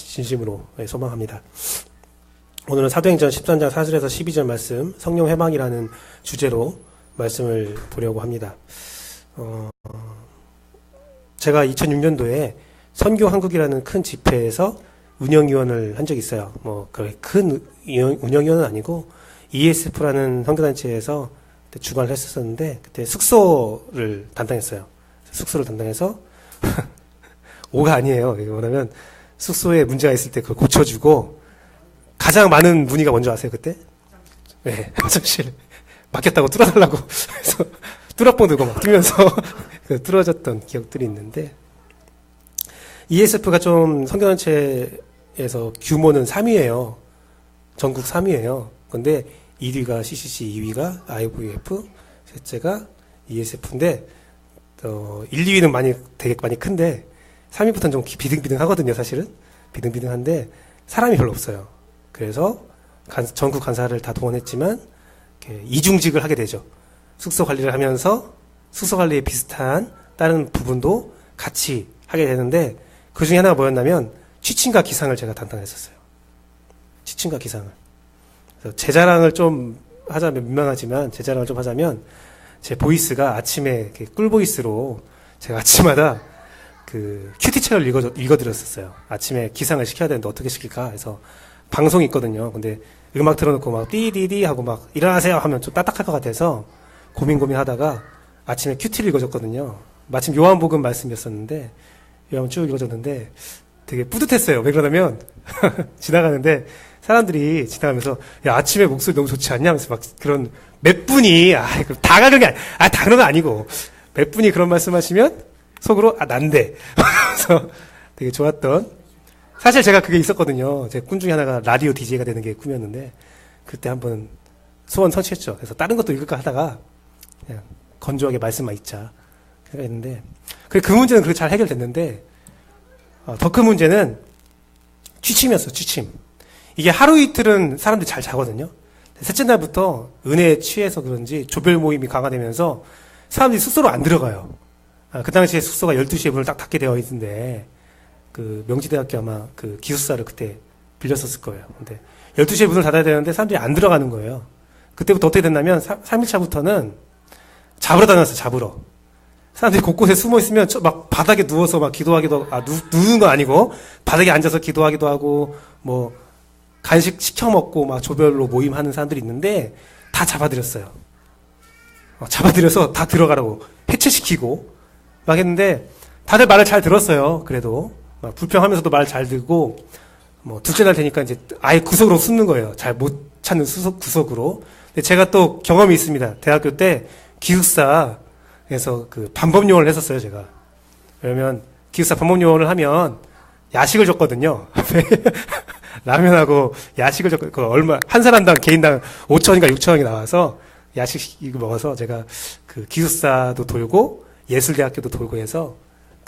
진심으로 소망합니다. 오늘은 사도행전 13장 4절에서 12절 말씀, 성령 회망이라는 주제로 말씀을 보려고 합니다. 제가 2006년도에 선교 한국이라는 큰 집회에서 운영위원을 한 적이 있어요. 큰 운영위원은 아니고 ESF라는 선교단체에서 주관을 했었는데, 그때 숙소를 담당했어요. 숙소를 담당해서 오가 아니에요. 이게 뭐냐면 숙소에 문제가 있을 때 그걸 고쳐주고, 가장 많은 문의가 뭔지 아세요, 그때? 네, 화장실 막혔다고 뚫어달라고 해서 뚫어뻥 들고 막 뛰면서 뚫어졌던 기억들이 있는데, ESF가 좀 선교단체에서 규모는 3위예요. 전국 3위예요. 근데 1위가 CCC, 2위가 IVF, 셋째가 ESF인데 1, 2위는 되게 많이 큰데 3위부터는 좀 비등비등하거든요. 사실은 비등비등한데 사람이 별로 없어요. 그래서 전국 간사를 다 동원했지만 이중직을 하게 되죠. 숙소 관리를 하면서 숙소 관리에 비슷한 다른 부분도 같이 하게 되는데, 그 중에 하나가 뭐였냐면 취침과 기상을 제가 담당했었어요. 취침과 기상을. 그래서 제 자랑을 좀 하자면, 민망하지만 제 자랑을 좀 하자면, 제 보이스가 아침에 꿀보이스로 제가 아침마다 큐티책을 읽어드렸었어요. 아침에 기상을 시켜야 되는데 어떻게 시킬까 해서 방송이 있거든요. 근데 음악 틀어놓고 막 띠디디 하고 막 일어나세요 하면 좀 딱딱할 것 같아서 고민하다가 아침에 큐티를 읽어줬거든요. 마침 요한복음 말씀이었었는데, 요한 쭉 읽어줬는데 되게 뿌듯했어요. 왜 그러냐면 지나가는데 사람들이 지나가면서 야, 아침에 목소리 너무 좋지 않냐 하면서 막 그런 몇 분이 다가 그런 게 다 그런 건 아니고 몇 분이 그런 말씀하시면 속으로 난데 그래서 되게 좋았던, 사실 제가 그게 있었거든요. 제 꿈 중에 하나가 라디오 DJ가 되는 게 꿈이었는데, 그때 한번 소원 성취했죠. 그래서 다른 것도 읽을까 하다가 그냥 건조하게 말씀만 읽자 생각했는데, 그 문제는 그렇게 잘 해결됐는데, 더 큰 문제는 취침이었어요. 취침. 이게 하루 이틀은 사람들이 잘 자거든요. 셋째 날부터 은혜에 취해서 그런지 조별 모임이 강화되면서 사람들이 숙소로 안 들어가요. 그 당시에 숙소가 12시에 문을 딱 닫게 되어 있는데, 명지대학교 아마 기숙사를 그때 빌렸었을 거예요. 근데 12시에 문을 닫아야 되는데 사람들이 안 들어가는 거예요. 그때부터 어떻게 됐냐면 3일차부터는 잡으러 다녔어요. 잡으러. 사람들이 곳곳에 숨어 있으면 막 바닥에 누워서 막 기도하기도, 누우는 건 아니고 바닥에 앉아서 기도하기도 하고, 뭐 간식 시켜 먹고 막 조별로 모임하는 사람들이 있는데 다 잡아들였어요. 잡아들여서 다 들어가라고 해체시키고 막 했는데, 다들 말을 잘 들었어요. 그래도 막 불평하면서도 말 잘 듣고, 뭐 둘째 날 되니까 이제 아예 구석으로 숨는 거예요. 잘 못 찾는 구석으로. 근데 제가 또 경험이 있습니다. 대학교 때 기숙사에서 반법요원을 했었어요, 제가. 왜냐면 기숙사 반법요원을 하면 야식을 줬거든요. 라면하고 야식을 줬고, 한 사람당 개인당 5,000원인가 6,000원이 나와서 야식 이거 먹어서 제가 기숙사도 돌고 예술대학교도 돌고 해서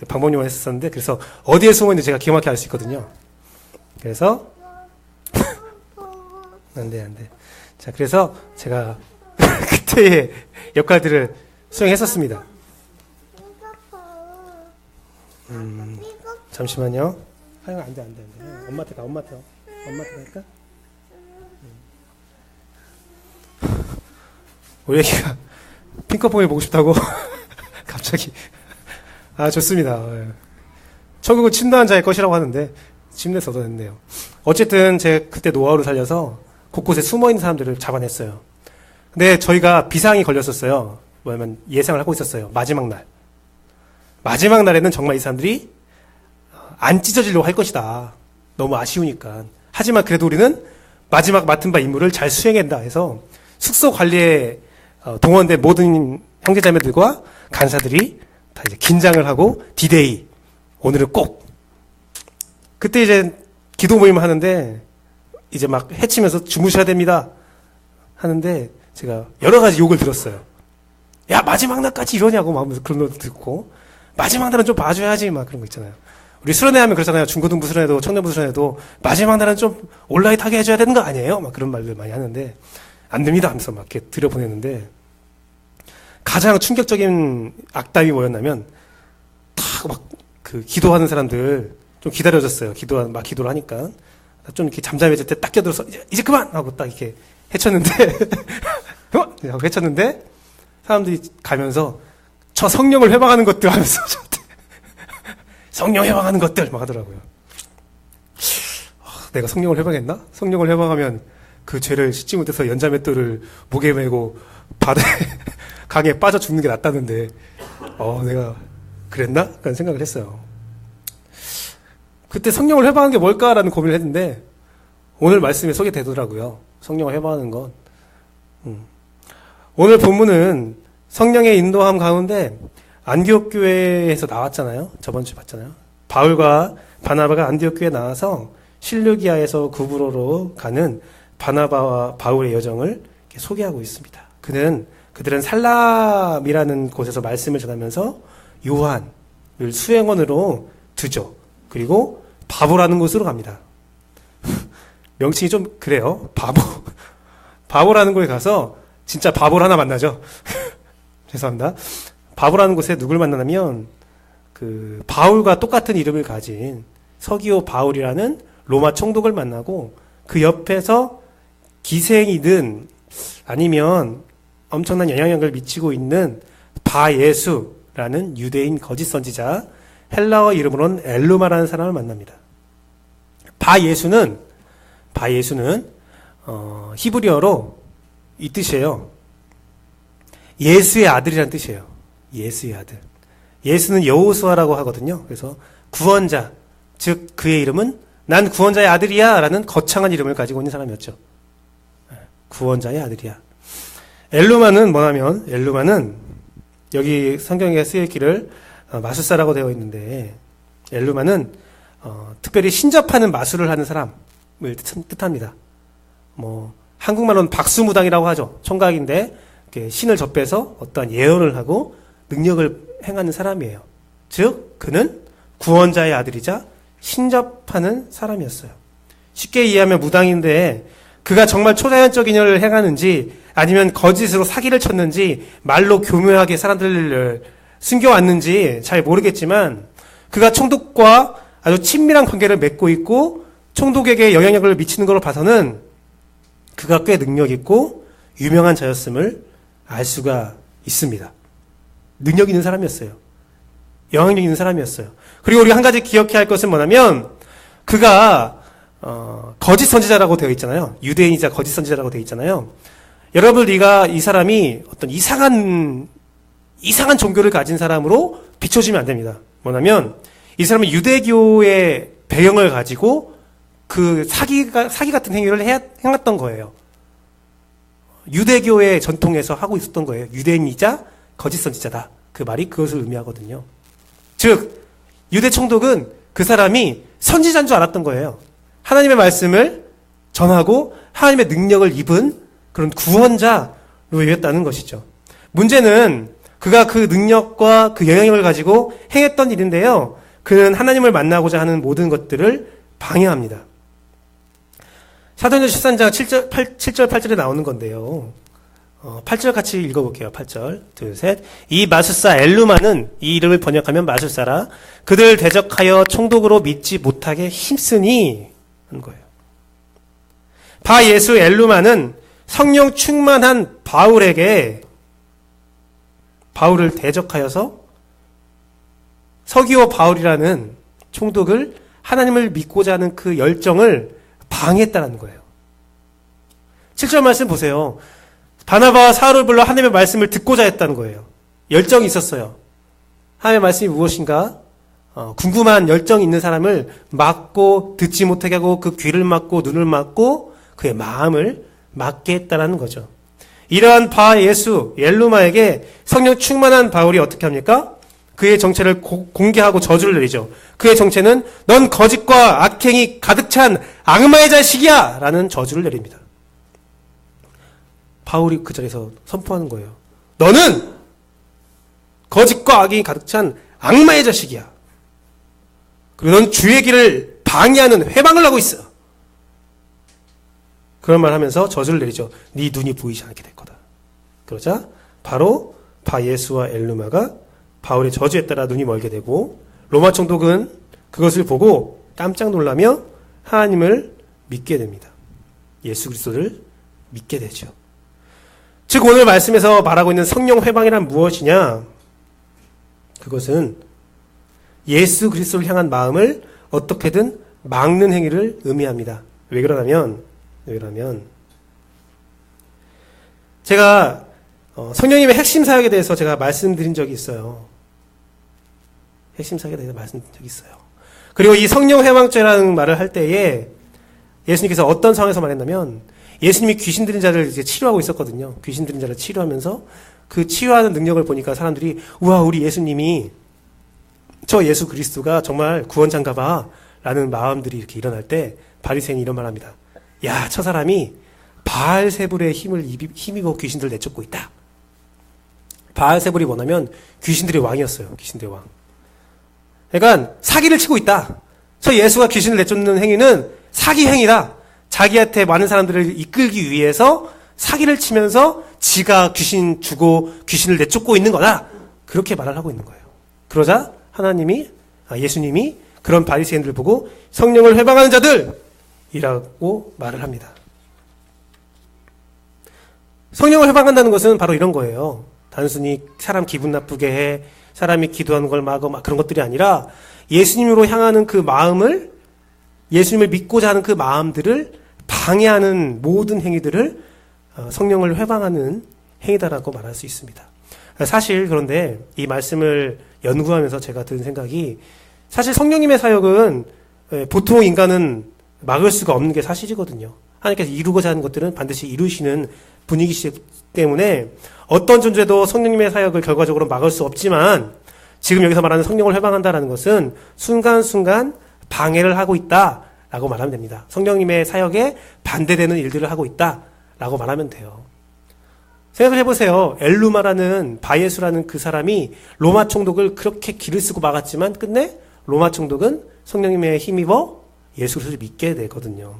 방법요원 했었는데, 그래서 어디에 숨어 있는지 제가 기가 막히게 알 수 있거든요. 그래서 안 돼. 자, 그래서 제가 그때의 역할들을 수행했었습니다. 잠시만요. 안 돼. 엄마한테 갈까? 우리 애기가 핑크퐁을 보고 싶다고 갑자기. 좋습니다. 천국은 침노한 자의 것이라고 하는데 침대에서 얻어냈네요. 어쨌든 제가 그때 노하우를 살려서 곳곳에 숨어있는 사람들을 잡아냈어요. 근데 저희가 비상이 걸렸었어요. 뭐냐면 예상을 하고 있었어요. 마지막 날에는 정말 이 사람들이 안 찢어지려고 할 것이다. 너무 아쉬우니까. 하지만 그래도 우리는 마지막 맡은 바 임무를 잘 수행한다 해서 숙소 관리에 동원된 모든 형제자매들과 간사들이 다 이제 긴장을 하고 디데이, 오늘은 꼭. 그때 이제 기도 모임을 하는데 이제 막 해치면서 주무셔야 됩니다 하는데, 제가 여러 가지 욕을 들었어요. 야, 마지막 날까지 이러냐고 막 하면서 그런 것도 듣고, 마지막 날은 좀 봐줘야지 막 그런 거 있잖아요. 우리 수련회 하면 그렇잖아요. 중고등부 수련회도 청년부 수련회도 마지막 날은 좀 온라인하게 해줘야 되는 거 아니에요? 막 그런 말들 많이 하는데, 안 됩니다 하면서 막 이렇게 들여보내는데, 가장 충격적인 악담이 뭐였냐면, 다 막 기도하는 사람들 좀 기다려줬어요. 기도를 하니까. 좀 이렇게 잠잠해질 때 딱 껴들어서 이제 그만! 하고 딱 이렇게 헤쳤는데, 사람들이 가면서 저 성령을 회방하는 것들 하면서 저한테 성령 회방하는 것들 막 하더라고요. 내가 성령을 회방했나? 성령을 회방하면 그 죄를 씻지 못해서 연자맷돌을 목에 메고 바다에 강에 빠져 죽는 게 낫다는데 내가 그랬나? 그런 생각을 했어요. 그때 성령을 회방한 게 뭘까라는 고민을 했는데 오늘 말씀에 소개되더라고요. 성령을 회방하는 건. 오늘 본문은 성령의 인도함 가운데 안디옥 교회에서 나왔잖아요. 저번 주에 봤잖아요. 바울과 바나바가 안디옥 교회에 나와서 실루기아에서 구브로로 가는 바나바와 바울의 여정을 소개하고 있습니다. 그들은 살람이라는 곳에서 말씀을 전하면서 요한을 수행원으로 두죠. 그리고 바보라는 곳으로 갑니다. 명칭이 좀 그래요. 바보라는 곳에 가서 진짜 바보를 하나 만나죠. 죄송합니다. 바보라는 곳에 누굴 만나냐면 그 바울과 똑같은 이름을 가진 서기오 바울이라는 로마 총독을 만나고 그 옆에서 기생이든 아니면 엄청난 영향력을 미치고 있는 바예수라는 유대인 거짓 선지자, 헬라어 이름으로는 엘루마라는 사람을 만납니다. 바예수는 히브리어로 이 뜻이에요. 예수의 아들이라는 뜻이에요. 예수의 아들. 예수는 여호수아라고 하거든요. 그래서 구원자, 즉 그의 이름은 난 구원자의 아들이야 라는 거창한 이름을 가지고 있는 사람이었죠. 구원자의 아들이야. 엘루마는 뭐냐면 엘루마는 여기 성경에 쓰여있기를 마술사라고 되어 있는데 엘루마는 특별히 신접하는 마술을 하는 사람을 뜻합니다. 한국말로는 박수무당이라고 하죠. 총각인데 신을 접해서 어떠한 예언을 하고 능력을 행하는 사람이에요. 즉 그는 구원자의 아들이자 신접하는 사람이었어요. 쉽게 이해하면 무당인데 그가 정말 초자연적인 일을 행하는지 아니면 거짓으로 사기를 쳤는지 말로 교묘하게 사람들을 숨겨왔는지 잘 모르겠지만 그가 총독과 아주 친밀한 관계를 맺고 있고 총독에게 영향력을 미치는 걸로 봐서는 그가 꽤 능력 있고 유명한 자였음을 알 수가 있습니다. 능력 있는 사람이었어요. 영향력 있는 사람이었어요. 그리고 우리가 한 가지 기억해야 할 것은 뭐냐면 그가 거짓 선지자라고 되어 있잖아요. 유대인이자 거짓 선지자라고 되어 있잖아요. 여러분, 이 사람이 어떤 이상한 종교를 가진 사람으로 비춰지면 안 됩니다. 뭐냐면 이 사람은 유대교의 배경을 가지고 그 사기 같은 행위를 행했던 거예요. 유대교의 전통에서 하고 있었던 거예요. 유대인이자 거짓 선지자다. 그 말이 그것을 의미하거든요. 즉 유대 총독은 그 사람이 선지자인 줄 알았던 거예요. 하나님의 말씀을 전하고 하나님의 능력을 입은 그런 구원자로 여겼다는 것이죠. 문제는 그가 그 능력과 그 영향력을 가지고 행했던 일인데요. 그는 하나님을 만나고자 하는 모든 것들을 방해합니다. 사도행전 13장 7절 8절에 나오는 건데요. 8절 같이 읽어볼게요. 8절. 둘, 셋. 이 마술사 엘루마는 이 이름을 번역하면 마술사라 그들 대적하여 총독으로 믿지 못하게 힘쓰니 하는 거예요. 바예수 엘루마는 성령 충만한 바울을 대적하여서 서기오 바울이라는 총독을 하나님을 믿고자 하는 그 열정을 방해했다는 거예요. 7절 말씀 보세요. 바나바와 사울을 불러 하나님의 말씀을 듣고자 했다는 거예요. 열정이 있었어요. 하나님의 말씀이 무엇인가? 궁금한 열정이 있는 사람을 막고 듣지 못하게 하고 그 귀를 막고 눈을 막고 그의 마음을 막게 했다는 거죠. 이러한 바예수 엘루마에게 성령 충만한 바울이 어떻게 합니까? 그의 정체를 공개하고 저주를 내리죠. 그의 정체는 넌 거짓과 악행이 가득 찬 악마의 자식이야! 라는 저주를 내립니다. 바울이 그 자리에서 선포하는 거예요. 너는 거짓과 악행이 가득 찬 악마의 자식이야. 그리고 넌 주의 길을 방해하는 회방을 하고 있어. 그런 말 하면서 저주를 내리죠. 네 눈이 보이지 않게 될 거다. 그러자 바로 바예수와 엘루마가 바울의 저주에 따라 눈이 멀게 되고 로마 총독은 그것을 보고 깜짝 놀라며 하나님을 믿게 됩니다. 예수 그리스도를 믿게 되죠. 즉 오늘 말씀에서 말하고 있는 성령 회방이란 무엇이냐? 그것은 예수 그리스도를 향한 마음을 어떻게든 막는 행위를 의미합니다. 왜 그러냐면 제가 성령님의 핵심 사역에 대해서 제가 말씀드린 적이 있어요. 핵심 사역에 대해서 말씀드린 적이 있어요. 그리고 이 성령 회방죄라는 말을 할 때에 예수님께서 어떤 상황에서 말했냐면 예수님이 귀신 들린 자를 이제 치료하고 있었거든요. 귀신 들린 자를 치료하면서 그 치유하는 능력을 보니까 사람들이 우와 우리 예수님이 저 예수 그리스도가 정말 구원자인가 봐 라는 마음들이 이렇게 일어날 때 바리새인이 이런 말합니다. 야, 저 사람이 바알세불의 힘을 힘입어 귀신들을 내쫓고 있다. 바알세불이 뭐냐면 귀신들의 왕이었어요. 귀신들의 왕. 그러니까 사기를 치고 있다. 저 예수가 귀신을 내쫓는 행위는 사기 행위다. 자기한테 많은 사람들을 이끌기 위해서 사기를 치면서 지가 귀신 주고 귀신을 내쫓고 있는 거다. 그렇게 말을 하고 있는 거예요. 그러자 예수님이 그런 바리새인들을 보고 성령을 회방하는 자들이라고 말을 합니다. 성령을 회방한다는 것은 바로 이런 거예요. 단순히 사람 기분 나쁘게 해, 사람이 기도하는 걸 막어, 그런 것들이 아니라 예수님으로 향하는 그 마음을, 예수님을 믿고자 하는 그 마음들을 방해하는 모든 행위들을 성령을 회방하는 행위다라고 말할 수 있습니다. 사실 그런데 이 말씀을 연구하면서 제가 든 생각이 사실 성령님의 사역은 보통 인간은 막을 수가 없는 게 사실이거든요. 하나님께서 이루고자 하는 것들은 반드시 이루시는 분위기시기 때문에 어떤 존재도 성령님의 사역을 결과적으로 막을 수 없지만 지금 여기서 말하는 성령을 회방한다는 것은 순간순간 방해를 하고 있다라고 말하면 됩니다. 성령님의 사역에 반대되는 일들을 하고 있다라고 말하면 돼요. 생각을 해보세요. 엘루마라는 바예수라는 그 사람이 로마 총독을 그렇게 기를 쓰고 막았지만 끝내 로마 총독은 성령님의 힘입어 예수 그리스도를 믿게 되거든요.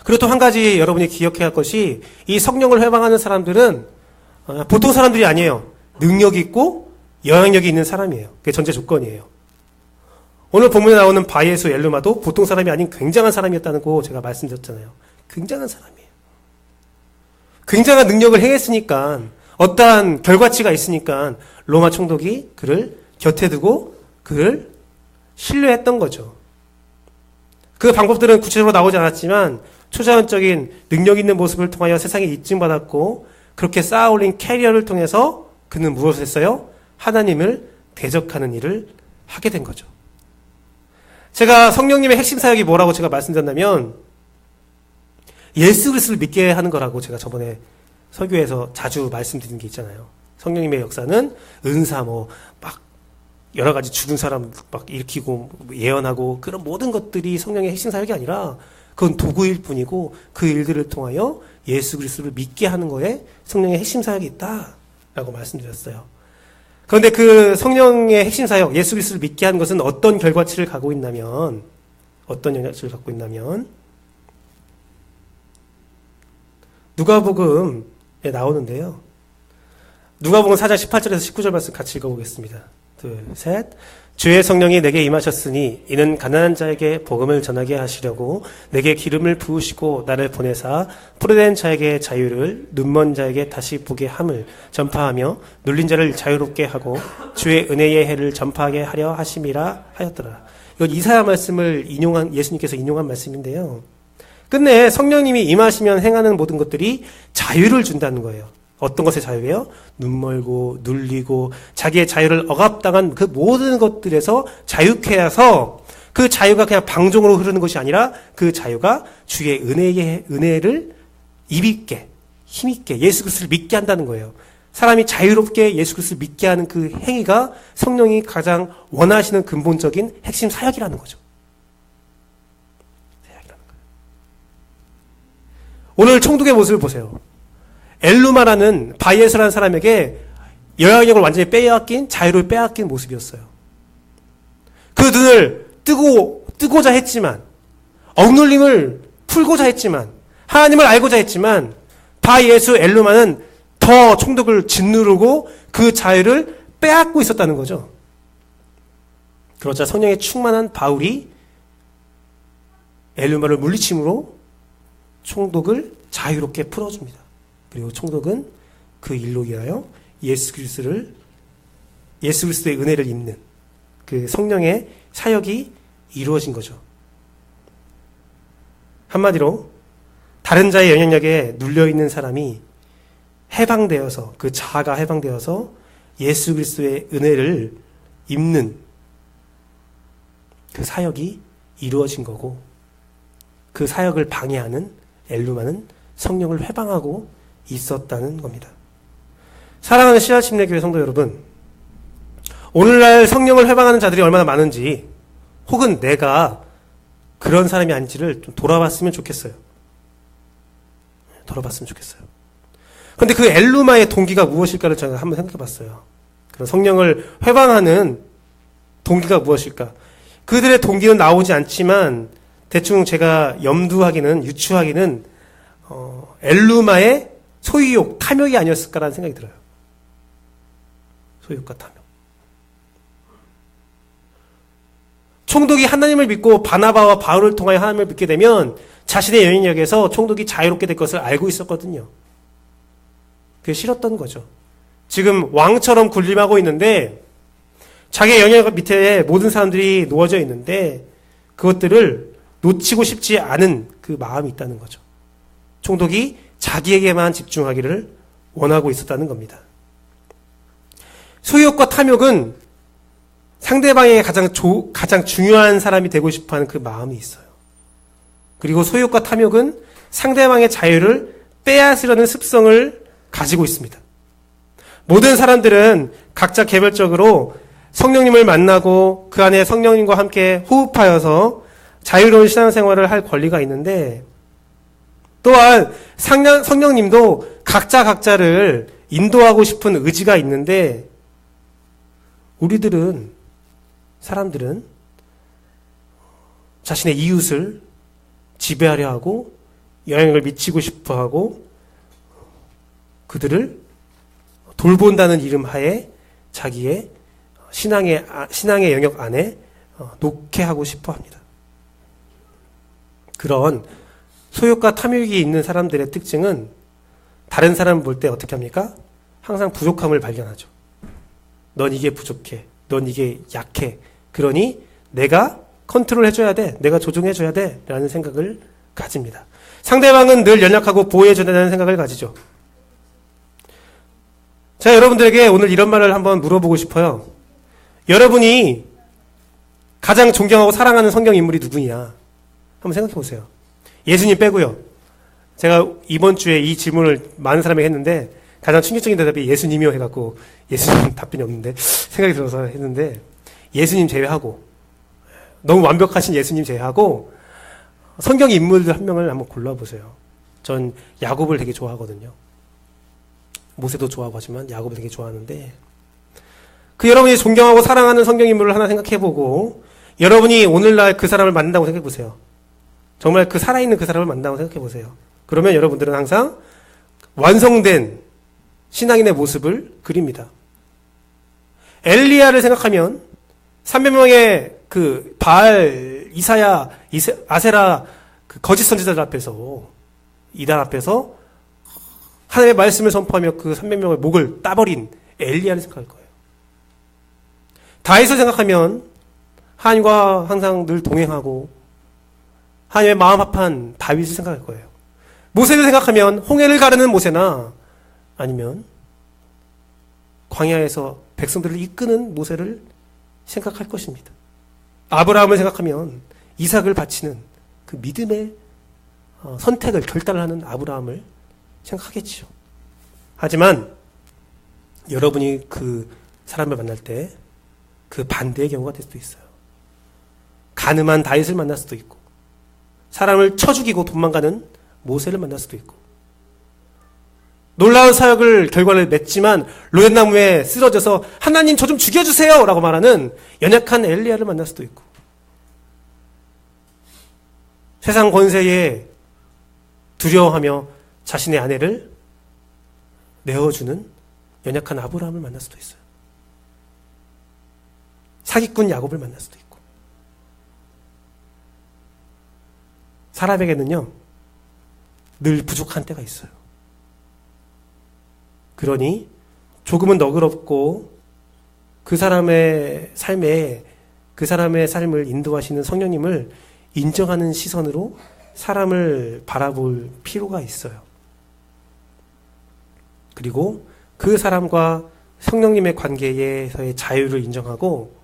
그리고 또 한 가지 여러분이 기억해야 할 것이 이 성령을 회방하는 사람들은 보통 사람들이 아니에요. 능력이 있고 영향력이 있는 사람이에요. 그게 전제 조건이에요. 오늘 본문에 나오는 바예수 엘루마도 보통 사람이 아닌 굉장한 사람이었다는 거 제가 말씀드렸잖아요. 굉장한 사람이에요. 굉장한 능력을 행했으니까 어떠한 결과치가 있으니까 로마 총독이 그를 곁에 두고 그를 신뢰했던 거죠. 그 방법들은 구체적으로 나오지 않았지만 초자연적인 능력 있는 모습을 통하여 세상에 인증받았고 그렇게 쌓아올린 캐리어를 통해서 그는 무엇을 했어요? 하나님을 대적하는 일을 하게 된 거죠. 제가 성령님의 핵심 사역이 뭐라고 제가 말씀드렸냐면 예수 그리스도를 믿게 하는 거라고 제가 저번에 설교에서 자주 말씀드린 게 있잖아요. 성령님의 역사는 은사 막 여러 가지 죽은 사람 막 일으키고 예언하고 그런 모든 것들이 성령의 핵심 사역이 아니라 그건 도구일 뿐이고 그 일들을 통하여 예수 그리스도를 믿게 하는 거에 성령의 핵심 사역이 있다라고 말씀드렸어요. 그런데 그 성령의 핵심 사역, 예수 그리스도를 믿게 하는 것은 어떤 결과치를 갖고 있냐면 누가복음에 나오는데요. 누가복음 4장 18절에서 19절 말씀 같이 읽어보겠습니다. 둘, 셋. 주의 성령이 내게 임하셨으니 이는 가난한 자에게 복음을 전하게 하시려고 내게 기름을 부으시고 나를 보내사 포로된 자에게 자유를 눈먼 자에게 다시 보게 함을 전파하며 눌린 자를 자유롭게 하고 주의 은혜의 해를 전파하게 하려 하심이라 하였더라. 이건 이사야 말씀을 예수님께서 인용한 말씀인데요. 끝내 성령님이 임하시면 행하는 모든 것들이 자유를 준다는 거예요. 어떤 것의 자유예요? 눈멀고 눌리고 자기의 자유를 억압당한 그 모든 것들에서 자유케 해서 그 자유가 그냥 방종으로 흐르는 것이 아니라 그 자유가 주의 은혜를 입있게 힘있게 예수 그리스도를 믿게 한다는 거예요. 사람이 자유롭게 예수 그리스도를 믿게 하는 그 행위가 성령이 가장 원하시는 근본적인 핵심 사역이라는 거죠. 오늘 총독의 모습을 보세요. 엘루마라는 바예수라는 사람에게 영향력을 완전히 빼앗긴, 자유를 빼앗긴 모습이었어요. 그 눈을 뜨고자 했지만, 억눌림을 풀고자 했지만, 하나님을 알고자 했지만, 바예수 엘루마는 더 총독을 짓누르고 그 자유를 빼앗고 있었다는 거죠. 그러자 성령에 충만한 바울이 엘루마를 물리침으로 총독을 자유롭게 풀어줍니다. 그리고 총독은 그 일로 인하여 예수 그리스도의 은혜를 입는 그 성령의 사역이 이루어진 거죠. 한마디로 다른 자의 영향력에 눌려있는 사람이 해방되어서, 그 자아가 해방되어서 예수 그리스도의 은혜를 입는 그 사역이 이루어진 거고, 그 사역을 방해하는 엘루마는 성령을 회방하고 있었다는 겁니다. 사랑하는 씨앗침례교회 성도 여러분, 오늘날 성령을 회방하는 자들이 얼마나 많은지, 혹은 내가 그런 사람이 아닌지를 좀 돌아봤으면 좋겠어요. 돌아봤으면 좋겠어요. 그런데 그 엘루마의 동기가 무엇일까를 제가 한번 생각해 봤어요. 그런 성령을 회방하는 동기가 무엇일까? 그들의 동기는 나오지 않지만 대충 제가 유추하기는 엘루마의 소유욕, 탐욕이 아니었을까라는 생각이 들어요. 소유욕과 탐욕. 총독이 하나님을 믿고 바나바와 바울을 통하여 하나님을 믿게 되면 자신의 영향력에서 총독이 자유롭게 될 것을 알고 있었거든요. 그게 싫었던 거죠. 지금 왕처럼 군림하고 있는데 자기의 영향력 밑에 모든 사람들이 놓아져 있는데 그것들을 놓치고 싶지 않은 그 마음이 있다는 거죠. 총독이 자기에게만 집중하기를 원하고 있었다는 겁니다. 소유욕과 탐욕은 상대방에게 가장 중요한 사람이 되고 싶어하는 그 마음이 있어요. 그리고 소유욕과 탐욕은 상대방의 자유를 빼앗으려는 습성을 가지고 있습니다. 모든 사람들은 각자 개별적으로 성령님을 만나고 그 안에 성령님과 함께 호흡하여서 자유로운 신앙생활을 할 권리가 있는데, 또한 성령님도 각자를 인도하고 싶은 의지가 있는데, 사람들은 자신의 이웃을 지배하려 하고 영향을 미치고 싶어 하고 그들을 돌본다는 이름 하에 자기의 신앙의 영역 안에 놓게 하고 싶어 합니다. 그런 소욕과 탐욕이 있는 사람들의 특징은 다른 사람을 볼 때 어떻게 합니까? 항상 부족함을 발견하죠. 넌 이게 부족해. 넌 이게 약해. 그러니 내가 컨트롤 해줘야 돼. 내가 조종해줘야 돼. 라는 생각을 가집니다. 상대방은 늘 연약하고 보호해줘야 된다는 생각을 가지죠. 자, 여러분들에게 오늘 이런 말을 한번 물어보고 싶어요. 여러분이 가장 존경하고 사랑하는 성경 인물이 누구냐? 한번 생각해 보세요. 예수님 빼고요. 제가 이번 주에 이 질문을 많은 사람에게 했는데 가장 충격적인 대답이 예수님이요 해갖고 예수님 답변이 없는데 생각이 들어서 했는데, 예수님 제외하고, 너무 완벽하신 예수님 제외하고 성경 인물들 한 명을 한번 골라보세요. 전 야곱을 되게 좋아하거든요. 모세도 좋아하고 하지만 야곱을 되게 좋아하는데, 그 여러분이 존경하고 사랑하는 성경 인물을 하나 생각해보고 여러분이 오늘날 그 사람을 만난다고 생각해보세요. 정말 그 살아있는 그 사람을 만난다고 생각해보세요. 그러면 여러분들은 항상 완성된 신앙인의 모습을 그립니다. 엘리야를 생각하면 300명의 그 바알, 이사야, 아세라 그 거짓 선지자들 앞에서, 이단 앞에서 하나님의 말씀을 선포하며 그 300명의 목을 따버린 엘리야를 생각할 거예요. 다윗을 생각하면 하나님과 항상 늘 동행하고 하나님의 마음 합한 다윗을 생각할 거예요. 모세를 생각하면 홍해를 가르는 모세나 아니면 광야에서 백성들을 이끄는 모세를 생각할 것입니다. 아브라함을 생각하면 이삭을 바치는 그 믿음의 선택을 결단을 하는 아브라함을 생각하겠지요. 하지만 여러분이 그 사람을 만날 때 그 반대의 경우가 될 수도 있어요. 가늠한 다윗을 만날 수도 있고, 사람을 쳐 죽이고 도망가는 모세를 만날 수도 있고, 놀라운 사역을 결과를 맺지만 로뎀나무에 쓰러져서 하나님 저 좀 죽여주세요 라고 말하는 연약한 엘리야를 만날 수도 있고, 세상 권세에 두려워하며 자신의 아내를 내어주는 연약한 아브라함을 만날 수도 있어요. 사기꾼 야곱을 만날 수도 있고. 사람에게는요, 늘 부족한 때가 있어요. 그러니 조금은 너그럽고 그 사람의 삶을 인도하시는 성령님을 인정하는 시선으로 사람을 바라볼 필요가 있어요. 그리고 그 사람과 성령님의 관계에서의 자유를 인정하고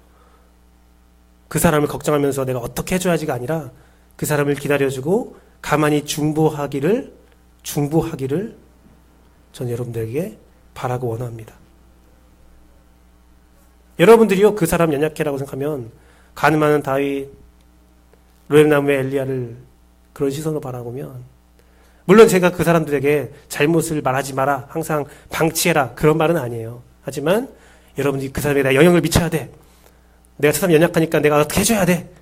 그 사람을 걱정하면서 내가 어떻게 해줘야지가 아니라 그 사람을 기다려주고 가만히 중보하기를 전 여러분들에게 바라고 원합니다. 여러분들이요, 그 사람 연약해라고 생각하면 가늠하는 다윗, 로뎀나무의 엘리야를 그런 시선으로 바라보면, 물론 제가 그 사람들에게 잘못을 말하지 마라, 항상 방치해라, 그런 말은 아니에요. 하지만 여러분들이 그 사람에 대한 영향을 미쳐야 돼. 내가 저 사람 연약하니까 내가 어떻게 해줘야 돼.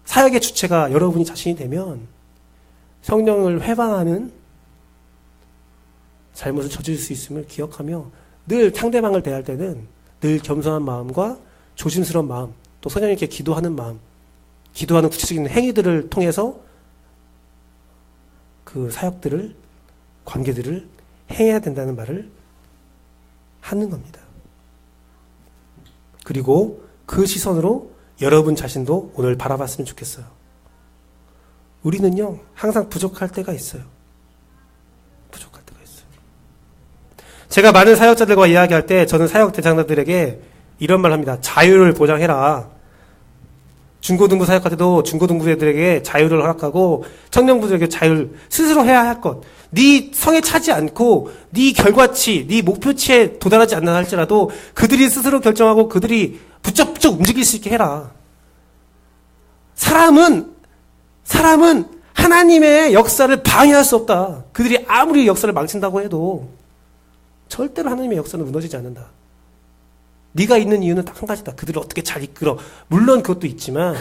사역의 주체가 여러분이 자신이 되면 성령을 회방하는 잘못을 저지를 수 있음을 기억하며 늘 상대방을 대할 때는 늘 겸손한 마음과 조심스러운 마음, 또 성령님께 기도하는 마음, 기도하는 구체적인 행위들을 통해서 그 사역들을, 관계들을 행해야 된다는 말을 하는 겁니다. 그리고 그 시선으로 여러분 자신도 오늘 바라봤으면 좋겠어요. 우리는요, 항상 부족할 때가 있어요. 부족할 때가 있어요. 제가 많은 사역자들과 이야기할 때 저는 사역 대상자들에게 이런 말 합니다. 자유를 보장해라. 중고등부 사역할 때도 중고등부들에게 자유를 허락하고 청년부들에게 자유를 스스로 해야 할 것. 네 성에 차지 않고 네 결과치, 네 목표치에 도달하지 않나 할지라도 그들이 스스로 결정하고 그들이 부쩍부쩍 움직일 수 있게 해라. 사람은 하나님의 역사를 방해할 수 없다. 그들이 아무리 역사를 망친다고 해도 절대로 하나님의 역사는 무너지지 않는다. 네가 있는 이유는 딱 한 가지다. 그들을 어떻게 잘 이끌어. 물론 그것도 있지만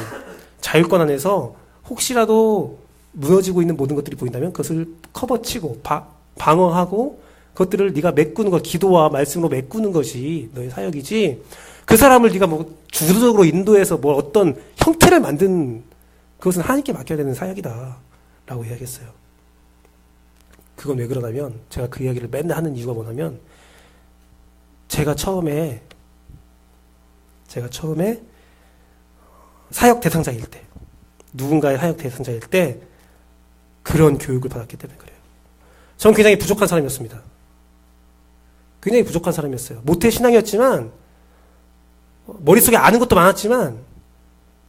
자율권 안에서 혹시라도 무너지고 있는 모든 것들이 보인다면 그것을 커버치고 방어하고 그것들을 네가 메꾸는 것, 기도와 말씀으로 메꾸는 것이 너의 사역이지. 그 사람을 네가 뭐 주도적으로 인도해서 뭐 어떤 형태를 만든 그것은 하나님께 맡겨야 되는 사역이다 라고 이야기했어요. 그건 왜 그러냐면 제가 그 이야기를 맨날 하는 이유가 뭐냐면 제가 처음에 사역 대상자일 때, 누군가의 사역 대상자일 때 그런 교육을 받았기 때문에 그래요. 전 굉장히 부족한 사람이었습니다. 굉장히 부족한 사람이었어요. 모태신앙이었지만 머릿속에 아는 것도 많았지만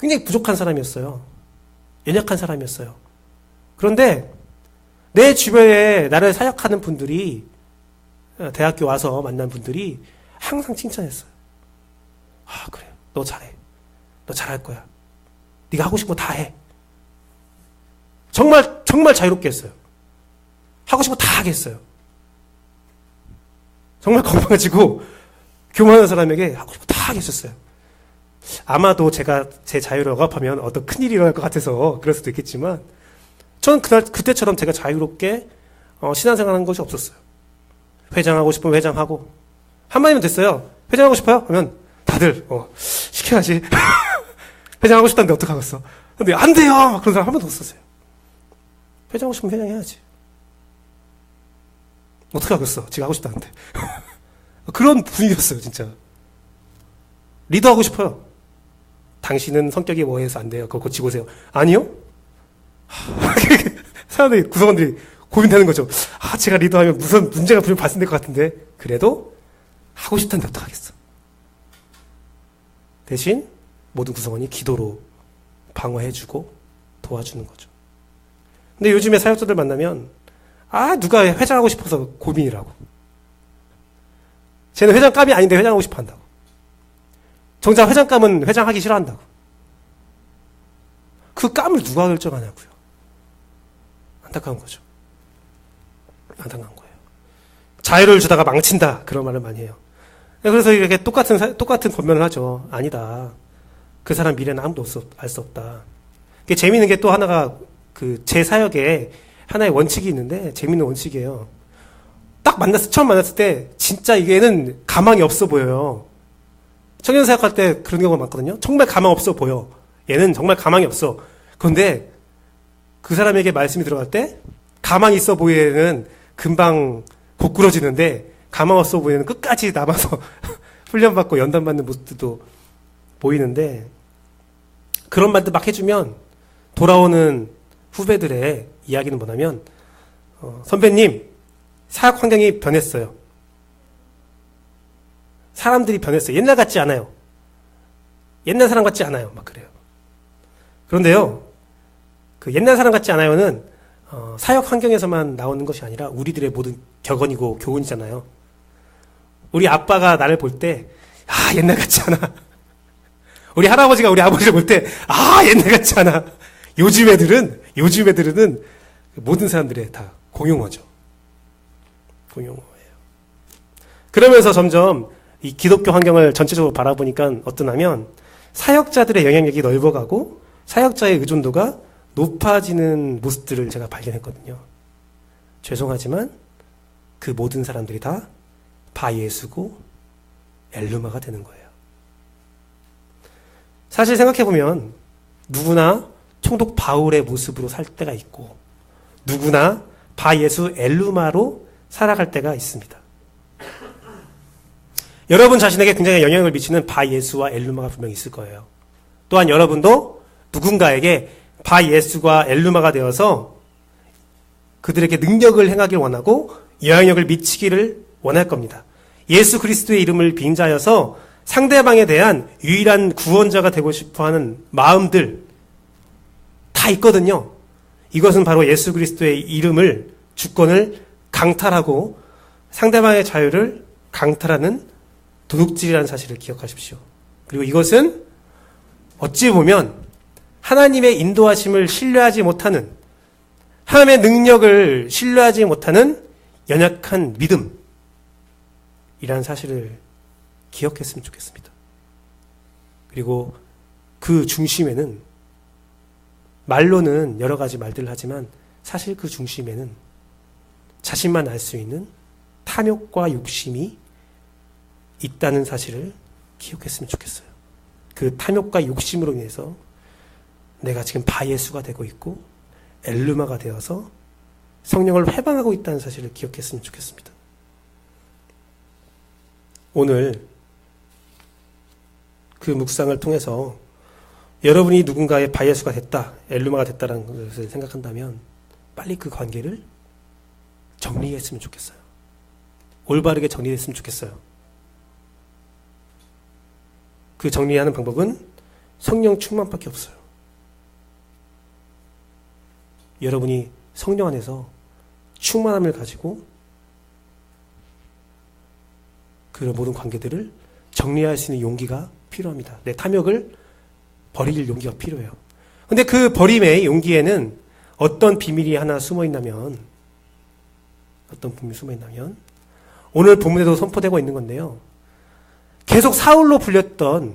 굉장히 부족한 사람이었어요. 연약한 사람이었어요. 그런데 내 주변에 나를 사역하는 분들이, 대학교 와서 만난 분들이 항상 칭찬했어요. 아, 그래. 너 잘해. 너 잘할 거야. 네가 하고 싶은 거 다 해. 정말 자유롭게 했어요. 하고 싶은 거 다 하게 했어요. 정말 건방지고 교만한 사람에게 하고 싶은 거 다 하게 했었어요. 아마도 제가 제 자유를 억압하면 어떤 큰일이 일어날 것 같아서 그럴 수도 있겠지만 저는 그때처럼 제가 자유롭게 신앙생활 하는 것이 없었어요. 회장하고 싶으면 회장하고 한마디면 됐어요. 회장하고 싶어요? 하면 다들 시켜야지. 회장하고 싶다는데 어떡하겠어. 근데 안 돼요. 그런 사람 한 번도 없었어요. 회장하고 싶으면 회장해야지. 어떻게 하겠어. 지가 하고 싶다는데. 그런 분위기였어요. 진짜. 리더하고 싶어요. 당신은 성격이 뭐해서 안 돼요. 그거 고치고 오세요. 아니요? 사람들이, 구성원들이 고민되는 거죠. 아, 제가 리더하면 무슨 문제가 분명 발생될 것 같은데. 그래도 하고 싶다는데 어떡하겠어. 대신 모든 구성원이 기도로 방어해주고 도와주는 거죠. 근데 요즘에 사역자들 만나면 누가 회장하고 싶어서 고민이라고. 쟤는 회장감이 아닌데 회장하고 싶어 한다고. 정작 회장감은 회장하기 싫어한다고. 그 감을 누가 결정하냐고요. 안타까운 거죠. 안타까운 거예요. 자유를 주다가 망친다. 그런 말을 많이 해요. 그래서 이렇게 똑같은 권면을 하죠. 아니다. 그 사람 미래는 아무도 알 수 없다. 재미있는 게 또 하나가 제 사역에 하나의 원칙이 있는데 재미있는 원칙이에요. 처음 만났을 때 진짜 이게는 가망이 없어 보여요. 청년 사역할 때 그런 경우가 많거든요. 정말 가망 없어 보여. 얘는 정말 가망이 없어. 그런데 그 사람에게 말씀이 들어갈 때 가망이 있어 보이는 금방 고꾸러지는데 가망 없어 보이는 끝까지 남아서 훈련받고 연단받는 모습도 보이는데, 그런 말도 막 해주면 돌아오는 후배들의 이야기는 뭐냐면, 선배님, 사역 환경이 변했어요. 사람들이 변했어요. 옛날 같지 않아요. 옛날 사람 같지 않아요. 막 그래요. 그런데요, 그 옛날 사람 같지 않아요는 사역 환경에서만 나오는 것이 아니라 우리들의 모든 격언이고 교훈이잖아요. 우리 아빠가 나를 볼 때, 아, 옛날 같지 않아. 우리 할아버지가 우리 아버지를 볼 때, 아, 옛날 같지 않아. 요즘 애들은 모든 사람들의 다 공용어죠. 공용어예요. 그러면서 점점 이 기독교 환경을 전체적으로 바라보니까 어떠냐면, 사역자들의 영향력이 넓어가고 사역자의 의존도가 높아지는 모습들을 제가 발견했거든요. 죄송하지만 그 모든 사람들이 다 바예수고 엘루마가 되는 거예요. 사실 생각해보면 누구나 총독 바울의 모습으로 살 때가 있고 누구나 바예수 엘루마로 살아갈 때가 있습니다. 여러분 자신에게 굉장히 영향을 미치는 바예수와 엘루마가 분명히 있을 거예요. 또한 여러분도 누군가에게 바예수가 엘루마가 되어서 그들에게 능력을 행하길 원하고 영향력을 미치기를 원할 겁니다. 예수 그리스도의 이름을 빙자하여서 상대방에 대한 유일한 구원자가 되고 싶어하는 마음들 다 있거든요. 이것은 바로 예수 그리스도의 이름을, 주권을 강탈하고 상대방의 자유를 강탈하는 도둑질이라는 사실을 기억하십시오. 그리고 이것은 어찌 보면 하나님의 인도하심을 신뢰하지 못하는, 하나님의 능력을 신뢰하지 못하는 연약한 믿음이라는 사실을 기억했으면 좋겠습니다. 그리고 그 중심에는, 말로는 여러 가지 말들을 하지만 사실 그 중심에는 자신만 알 수 있는 탐욕과 욕심이 있다는 사실을 기억했으면 좋겠어요. 그 탐욕과 욕심으로 인해서 내가 지금 바예수가 되고 있고 엘루마가 되어서 성령을 회방하고 있다는 사실을 기억했으면 좋겠습니다. 오늘 그 묵상을 통해서 여러분이 누군가의 바예수가 됐다, 엘루마가 됐다는 것을 생각한다면 빨리 그 관계를 정리했으면 좋겠어요. 올바르게 정리했으면 좋겠어요. 그 정리하는 방법은 성령 충만밖에 없어요. 여러분이 성령 안에서 충만함을 가지고 그런 모든 관계들을 정리할 수 있는 용기가 필요합니다. 내 탐욕을 버릴 용기가 필요해요. 근데 그 버림의 용기에는 어떤 비밀이 하나 숨어 있나면, 오늘 본문에도 선포되고 있는 건데요. 계속 사울로 불렸던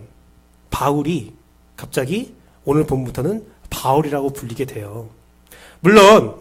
바울이 갑자기 오늘 본문부터는 바울이라고 불리게 돼요. 물론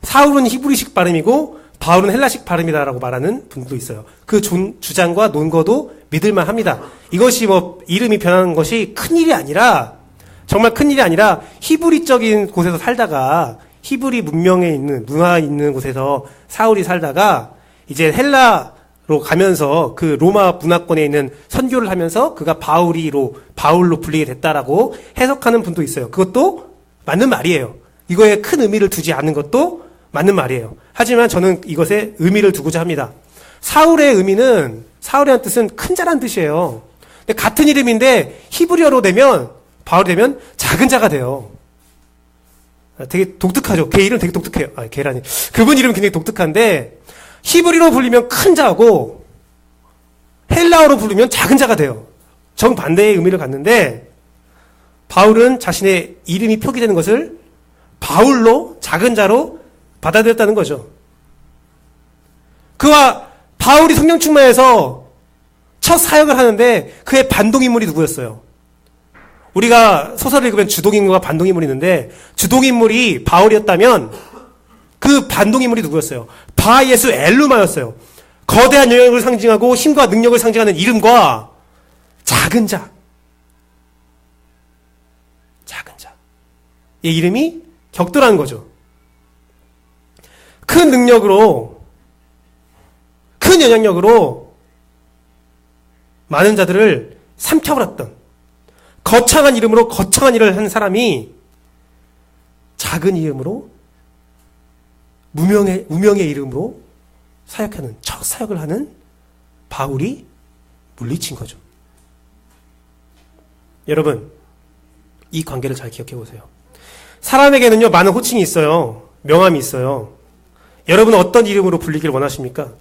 사울은 히브리식 발음이고 바울은 헬라식 발음이다라고 말하는 분도 있어요. 그 주장과 논거도 믿을만 합니다. 이것이 이름이 변하는 것이 큰일이 아니라, 정말 큰일이 아니라 히브리적인 곳에서 살다가, 히브리 문명에 있는, 문화에 있는 곳에서 사울이 살다가 이제 헬라로 가면서 그 로마 문화권에 있는 선교를 하면서 그가 바울로 불리게 됐다라고 해석하는 분도 있어요. 그것도 맞는 말이에요. 이거에 큰 의미를 두지 않는 것도 맞는 말이에요. 하지만 저는 이것에 의미를 두고자 합니다. 사울이라는 뜻은 큰 자란 뜻이에요. 근데 같은 이름인데 히브리어로 되면, 바울이 되면 작은 자가 돼요. 되게 독특하죠. 걔 이름 되게 독특해요. 걔라니. 그분 이름 굉장히 독특한데, 히브리로 불리면 큰 자고, 헬라어로 부르면 작은 자가 돼요. 정반대의 의미를 갖는데, 바울은 자신의 이름이 표기되는 것을 바울로, 작은 자로 받아들였다는 거죠. 그와 바울이 성령 충만해서 첫 사역을 하는데 그의 반동인물이 누구였어요? 우리가 소설을 읽으면 주동인물과 반동인물이 있는데, 주동인물이 바울이었다면 그 반동인물이 누구였어요? 바예수 엘루마였어요. 거대한 영역을 상징하고 힘과 능력을 상징하는 이름과 작은 자. 작은 자. 이 이름이 격도라는 거죠. 큰 능력으로, 큰 영향력으로 많은 자들을 삼켜버렸던 거창한 이름으로 거창한 일을 한 사람이 작은 이름으로 무명의 이름으로 사역하는, 첫 사역을 하는 바울이 물리친 거죠. 여러분, 이 관계를 잘 기억해 보세요. 사람에게는요, 많은 호칭이 있어요. 명함이 있어요. 여러분은 어떤 이름으로 불리길 원하십니까?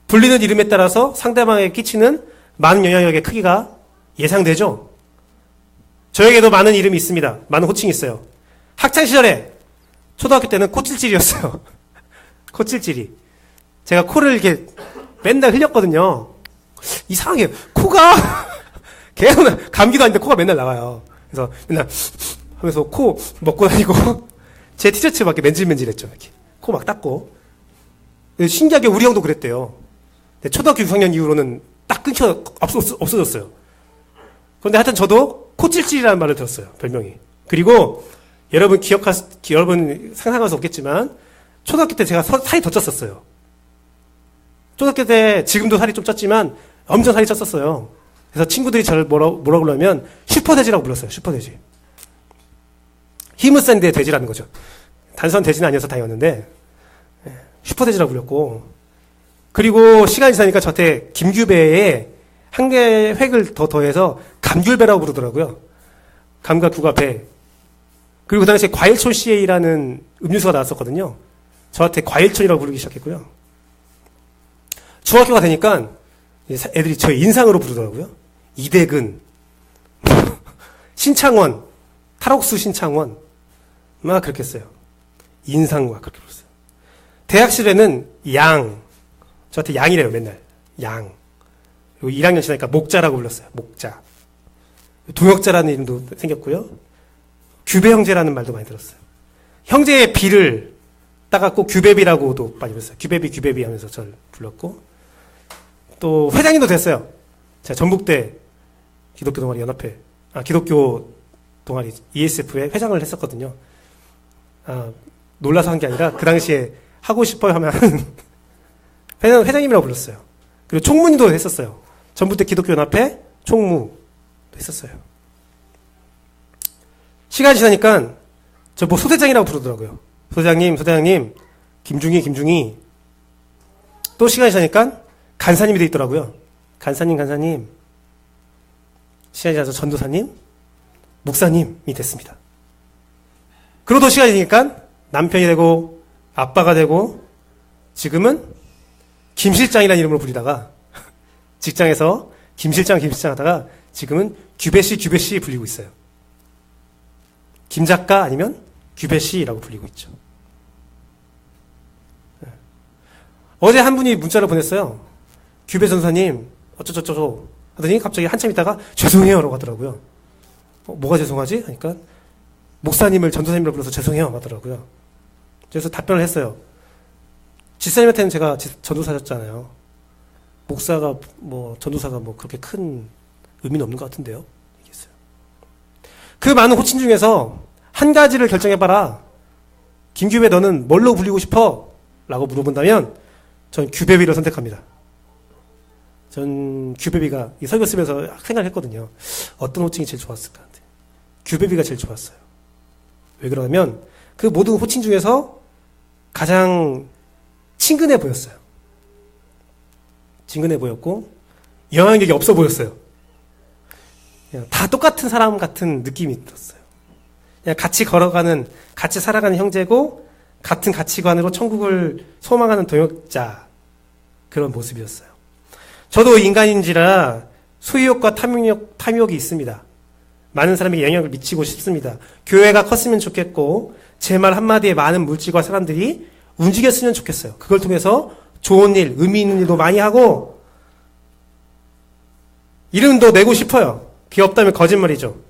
불리는 이름에 따라서 상대방에게 끼치는 많은 영향력의 크기가 예상되죠? 저에게도 많은 이름이 있습니다. 많은 호칭이 있어요. 학창시절에, 초등학교 때는 코찔찔이었어요. 코찔찔이. 제가 코를 이렇게 맨날 흘렸거든요. 이상하게, 코가, 계속, 감기도 아닌데 코가 맨날 나와요. 그래서 맨날 하면서 코 먹고 다니고, 제 티셔츠 막 맨질맨질했죠. 이렇게. 코 막 닦고. 신기하게 우리 형도 그랬대요. 초등학교 6학년 이후로는 딱 없어졌어요. 그런데 하여튼 저도 코찔찔이라는 말을 들었어요. 별명이. 그리고 여러분 여러분 상상할 수 없겠지만 초등학교 때 제가 살이 더 쪘었어요. 초등학교 때 지금도 살이 좀 쪘지만 엄청 살이 쪘었어요. 그래서 친구들이 저를 뭐라고 그러면 슈퍼돼지라고 불렀어요. 슈퍼돼지. 힘은 센데 돼지라는 거죠. 단순한 돼지는 아니어서 다행이었는데 슈퍼돼지라고 불렸고, 그리고 시간이 지나니까 저한테 김규배에 한 개의 획을 더 더해서 감귤배라고 부르더라고요. 감과 규가 배. 그리고 그 당시에 과일촌 CA라는 음료수가 나왔었거든요. 저한테 과일촌이라고 부르기 시작했고요. 중학교가 되니까 애들이 저의 인상으로 부르더라고요. 이대근, 신창원, 탈옥수 신창원, 막 그렇게 했어요. 인상과 그렇게 불렀어요. 대학실에는 양, 저한테 양이래요, 맨날. 양. 그리고 1학년 지나니까 목자라고 불렀어요. 목자. 동혁자라는 이름도 생겼고요. 규배 형제라는 말도 많이 들었어요. 형제의 비를 따갖고 규배비라고도 많이 불렀어요. 규배비 하면서 저를 불렀고, 또 회장님도 됐어요. 제가 전북대 기독교 동아리 연합회, 기독교 동아리 ESF에 회장을 했었거든요. 놀라서 한 게 아니라 그 당시에 하고 싶어요 하면 회장님이라고 불렀어요. 그리고 총무님도 했었어요. 전북대 기독교 연합회 총무도 했었어요. 시간이 지나니까 저 뭐 소대장이라고 부르더라고요. 소대장님, 김중희. 또 시간이 지나니까 간사님이 돼 있더라고요. 간사님. 시간이 지나서 전도사님, 목사님이 됐습니다. 그러고 시간이 지나니까 남편이 되고 아빠가 되고 지금은 김실장이라는 이름으로 불리다가 직장에서 김실장 하다가 지금은 규배씨 불리고 있어요. 김작가 아니면 규배씨라고 불리고 있죠. 어제 한 분이 문자를 보냈어요. 규배 전사님 어쩌저쩌저 하더니 갑자기 한참 있다가 죄송해요 라고 하더라고요. 뭐가 죄송하지? 하니까 목사님을 전도사님으로 불러서 죄송해요 하더라고요. 그래서 답변을 했어요. 집사님한테는 제가 전도사셨잖아요. 목사가 전도사가 그렇게 큰 의미는 없는 것 같은데요. 얘기했어요. 그 많은 호칭 중에서 한 가지를 결정해봐라. 김규배 너는 뭘로 불리고 싶어? 라고 물어본다면 전 규배비를 선택합니다. 전 규배비가 이 설교 쓰면서 생각을 했거든요. 어떤 호칭이 제일 좋았을까? 규배비가 제일 좋았어요. 왜 그러냐면 그 모든 호칭 중에서 가장 친근해 보였어요. 친근해 보였고 영향력이 없어 보였어요. 그냥 다 똑같은 사람 같은 느낌이 들었어요. 그냥 같이 살아가는 형제고 같은 가치관으로 천국을 소망하는 동역자 그런 모습이었어요. 저도 인간인지라 소유욕과 탐욕이 있습니다. 많은 사람에게 영향을 미치고 싶습니다. 교회가 컸으면 좋겠고 제 말 한마디에 많은 물질과 사람들이 움직였으면 좋겠어요. 그걸 통해서 좋은 일, 의미 있는 일도 많이 하고 이름도 내고 싶어요. 그게 없다면 거짓말이죠.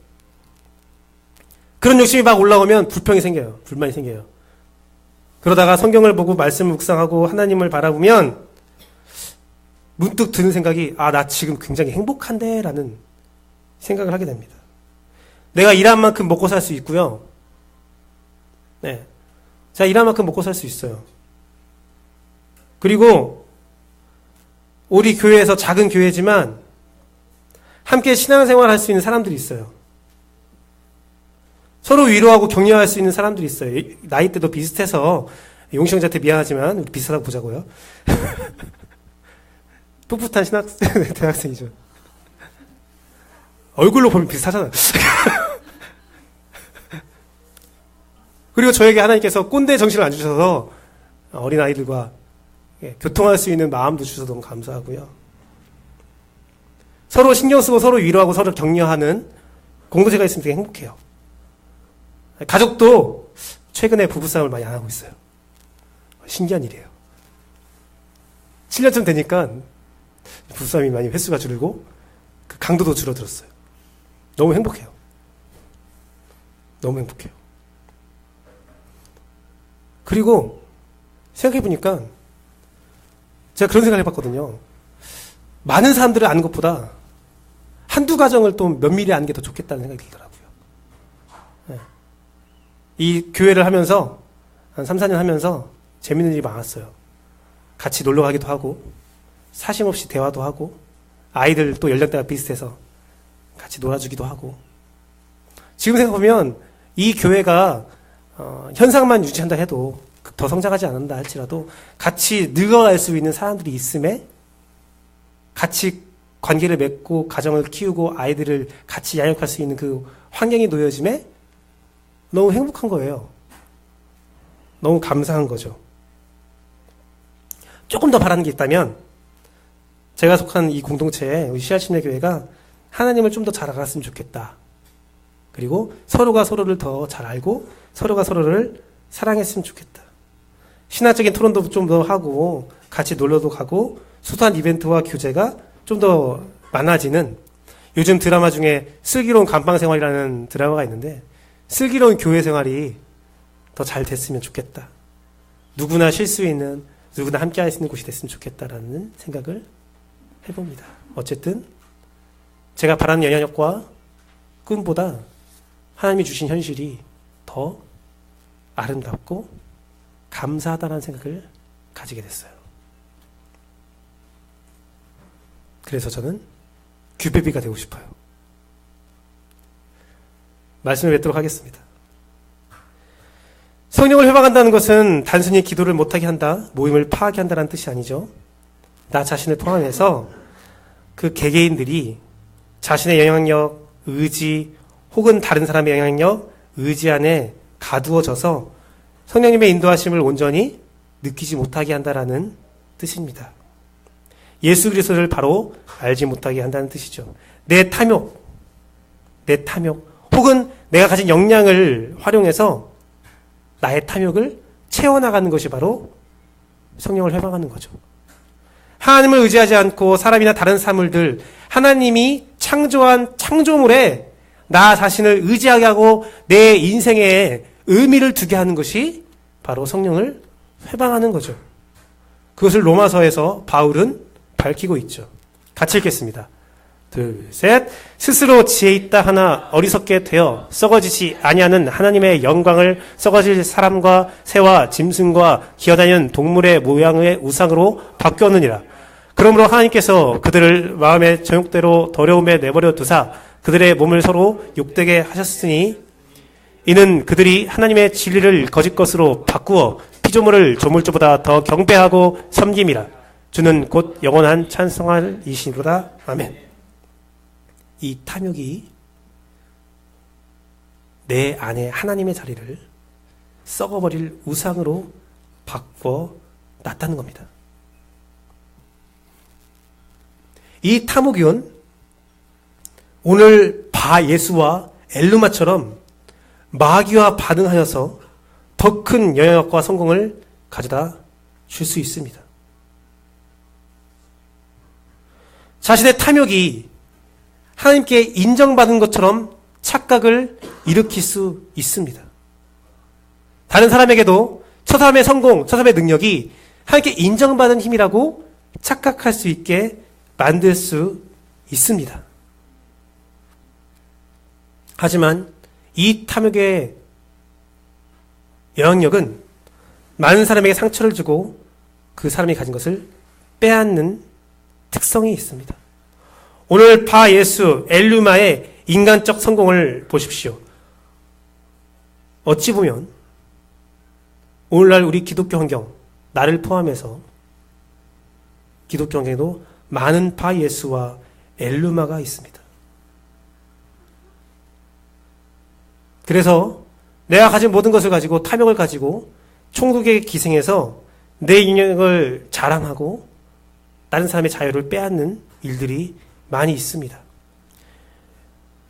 그런 욕심이 막 올라오면 불평이 생겨요. 불만이 생겨요. 그러다가 성경을 보고 말씀을 묵상하고 하나님을 바라보면 문득 드는 생각이 나 지금 굉장히 행복한데? 라는 생각을 하게 됩니다. 내가 일한 만큼 먹고 살 수 있고요. 네. 제가 일한 만큼 먹고 살 수 있어요. 그리고 우리 교회에서 작은 교회지만 함께 신앙생활 할 수 있는 사람들이 있어요. 서로 위로하고 격려할 수 있는 사람들이 있어요. 나이대도 비슷해서 용시형제한테 미안하지만 우리 비슷하다고 보자고요. 풋풋한 대학생이죠. 얼굴로 보면 비슷하잖아요. 그리고 저에게 하나님께서 꼰대 정신을 안 주셔서 어린아이들과 교통할 수 있는 마음도 주셔서 너무 감사하고요. 서로 신경 쓰고 서로 위로하고 서로 격려하는 공동체가 있으면 되게 행복해요. 가족도 최근에 부부싸움을 많이 안 하고 있어요. 신기한 일이에요. 7년쯤 되니까 부부싸움이 많이 횟수가 줄고 그 강도도 줄어들었어요. 너무 행복해요. 너무 행복해요. 그리고 생각해보니까 제가 그런 생각을 해봤거든요. 많은 사람들을 아는 것보다 한두 가정을 또 면밀히 아는 게 더 좋겠다는 생각이 들더라고요. 네. 이 교회를 하면서 한 3, 4년 하면서 재밌는 일이 많았어요. 같이 놀러 가기도 하고 사심 없이 대화도 하고 아이들 또 연령대가 비슷해서 같이 놀아주기도 하고 지금 생각해보면 이 교회가 현상만 유지한다 해도 더 성장하지 않는다 할지라도 같이 늙어갈 수 있는 사람들이 있음에 같이 관계를 맺고 가정을 키우고 아이들을 같이 양육할 수 있는 그 환경이 놓여짐에 너무 행복한 거예요. 너무 감사한 거죠. 조금 더 바라는 게 있다면 제가 속한 이 공동체에 우리 씨앗침례교회가 하나님을 좀 더 잘 알았으면 좋겠다. 그리고 서로가 서로를 더 잘 알고 서로가 서로를 사랑했으면 좋겠다. 신화적인 토론도 좀 더 하고 같이 놀러도 가고 소소한 이벤트와 교제가 좀 더 많아지는 요즘 드라마 중에 슬기로운 감방생활이라는 드라마가 있는데 슬기로운 교회 생활이 더 잘 됐으면 좋겠다. 누구나 쉴 수 있는 누구나 함께 할 수 있는 곳이 됐으면 좋겠다라는 생각을 해봅니다. 어쨌든 제가 바라는 영향력과 꿈보다 하나님이 주신 현실이 더 아름답고 감사하다는 생각을 가지게 됐어요. 그래서 저는 규배비가 되고 싶어요. 말씀을 맺도록 하겠습니다. 성령을 회방한다는 것은 단순히 기도를 못하게 한다, 모임을 파하게 한다는 뜻이 아니죠. 나 자신을 포함해서 그 개개인들이 자신의 영향력, 의지 혹은 다른 사람의 영향력, 의지 안에 가두어져서 성령님의 인도하심을 온전히 느끼지 못하게 한다라는 뜻입니다. 예수 그리스도를 바로 알지 못하게 한다는 뜻이죠. 내 탐욕 혹은 내가 가진 역량을 활용해서 나의 탐욕을 채워나가는 것이 바로 성령을 회방하는 거죠. 하나님을 의지하지 않고 사람이나 다른 사물들, 하나님이 창조한 창조물에 나 자신을 의지하게 하고 내 인생에 의미를 두게 하는 것이 바로 성령을 회방하는 거죠. 그것을 로마서에서 바울은 밝히고 있죠. 같이 읽겠습니다. 둘, 셋. 스스로 지혜 있다 하나 어리석게 되어 썩어지지 아니하는 하나님의 영광을 썩어질 사람과 새와 짐승과 기어다니는 동물의 모양의 우상으로 바뀌었느니라. 그러므로 하나님께서 그들을 마음의 정욕대로 더러움에 내버려 두사 그들의 몸을 서로 욕되게 하셨으니 이는 그들이 하나님의 진리를 거짓 것으로 바꾸어 피조물을 조물주보다 더 경배하고 섬김이라. 주는 곧 영원한 찬송할 이시로다. 아멘. 이 탐욕이 내 안에 하나님의 자리를 썩어버릴 우상으로 바꿔 놨다는 겁니다. 이 탐욕은 오늘 바 예수와 엘루마처럼 마귀와 반응하여서 더 큰 영향력과 성공을 가져다 줄 수 있습니다. 자신의 탐욕이 하나님께 인정받은 것처럼 착각을 일으킬 수 있습니다. 다른 사람에게도 저 사람의 성공, 저 사람의 능력이 하나님께 인정받은 힘이라고 착각할 수 있게 만들 수 있습니다. 하지만 이 탐욕의 영향력은 많은 사람에게 상처를 주고 그 사람이 가진 것을 빼앗는 특성이 있습니다. 오늘 바 예수 엘루마의 인간적 성공을 보십시오. 어찌 보면 오늘날 우리 기독교 환경, 나를 포함해서 기독교 환경에도 많은 바 예수와 엘루마가 있습니다. 그래서 내가 가진 모든 것을 가지고 탐욕을 가지고 총독에게 기생해서 내 인격을 자랑하고 다른 사람의 자유를 빼앗는 일들이 많이 있습니다.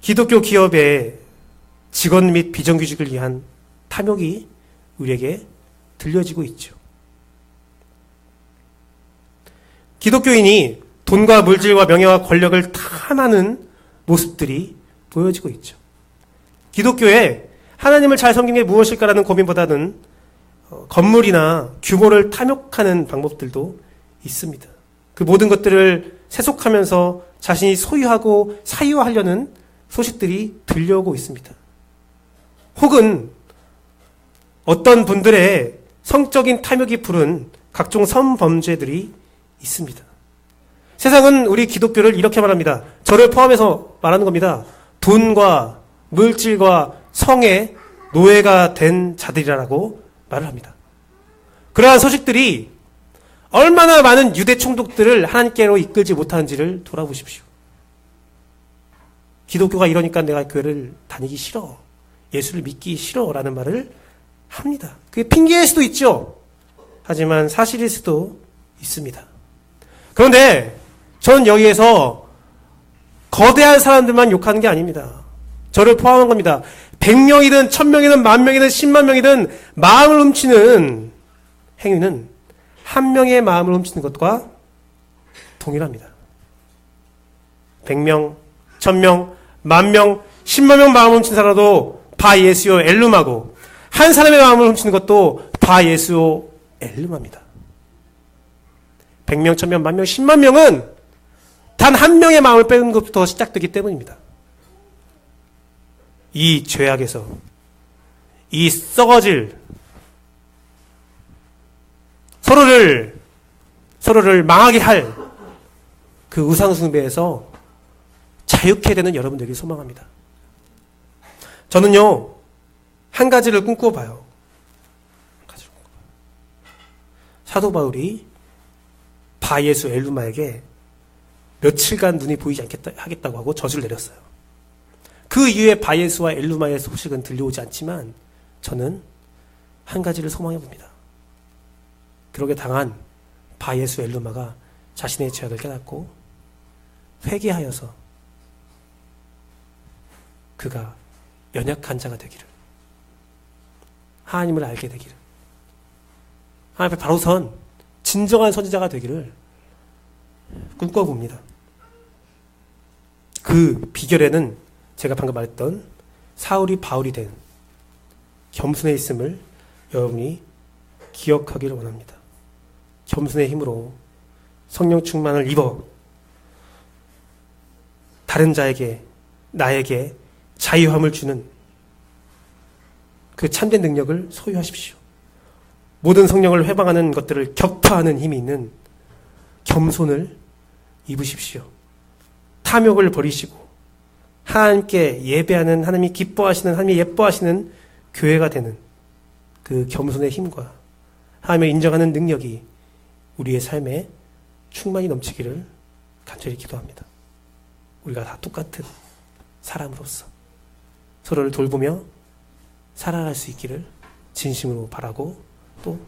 기독교 기업의 직원 및 비정규직을 위한 탐욕이 우리에게 들려지고 있죠. 기독교인이 돈과 물질과 명예와 권력을 탐하는 모습들이 보여지고 있죠. 기독교에 하나님을 잘 섬기는 게 무엇일까라는 고민보다는 건물이나 규모를 탐욕하는 방법들도 있습니다. 그 모든 것들을 세속하면서 자신이 소유하고 사유하려는 소식들이 들려오고 있습니다. 혹은 어떤 분들의 성적인 탐욕이 부른 각종 성범죄들이 있습니다. 세상은 우리 기독교를 이렇게 말합니다. 저를 포함해서 말하는 겁니다. 돈과 물질과 성의 노예가 된 자들이라고 말을 합니다. 그러한 소식들이 얼마나 많은 유대 총독들을 하나님께로 이끌지 못하는지를 돌아보십시오. 기독교가 이러니까 내가 교회를 다니기 싫어. 예수를 믿기 싫어라는 말을 합니다. 그게 핑계일 수도 있죠. 하지만 사실일 수도 있습니다. 그런데 저는 여기에서 거대한 사람들만 욕하는 게 아닙니다. 저를 포함한 겁니다. 100명이든 1000명이든 10,000명이든 100,000명이든 마음을 훔치는 행위는 한 명의 마음을 훔치는 것과 동일합니다. 100명, 1000명, 10,000명, 100,000명 마음을 훔친 사람도 바 예수요 엘루마고 한 사람의 마음을 훔치는 것도 바 예수요 엘루마입니다. 100명, 1000명, 10,000명, 10만 명은 단 한 명의 마음을 빼는 것부터 시작되기 때문입니다. 이 죄악에서 이 썩어질 서로를 망하게 할 그 우상숭배에서 자유케 되는 여러분들이 소망합니다. 저는요, 한 가지를 꿈꾸어 봐요. 사도 바울이 바 예수 엘루마에게 며칠간 눈이 보이지 하겠다고 하고 저주를 내렸어요. 그 이후에 바 예수와 엘루마의 소식은 들려오지 않지만 저는 한 가지를 소망해 봅니다. 그러게 당한 바 예수 엘루마가 자신의 죄악을 깨닫고 회개하여서 그가 연약한 자가 되기를, 하나님을 알게 되기를, 하나님 앞에 바로 선 진정한 선지자가 되기를 꿈꿔봅니다. 그 비결에는 제가 방금 말했던 사울이 바울이 된 겸손에 있음을 여러분이 기억하기를 원합니다. 겸손의 힘으로 성령 충만을 입어 다른 자에게, 나에게 자유함을 주는 그 참된 능력을 소유하십시오. 모든 성령을 회방하는 것들을 격파하는 힘이 있는 겸손을 입으십시오. 탐욕을 버리시고 하나님께 예배하는, 하나님이 기뻐하시는, 하나님이 예뻐하시는 교회가 되는 그 겸손의 힘과 하나님을 인정하는 능력이 우리의 삶에 충만히 넘치기를 간절히 기도합니다. 우리가 다 똑같은 사람으로서 서로를 돌보며 살아갈 수 있기를 진심으로 바라고 또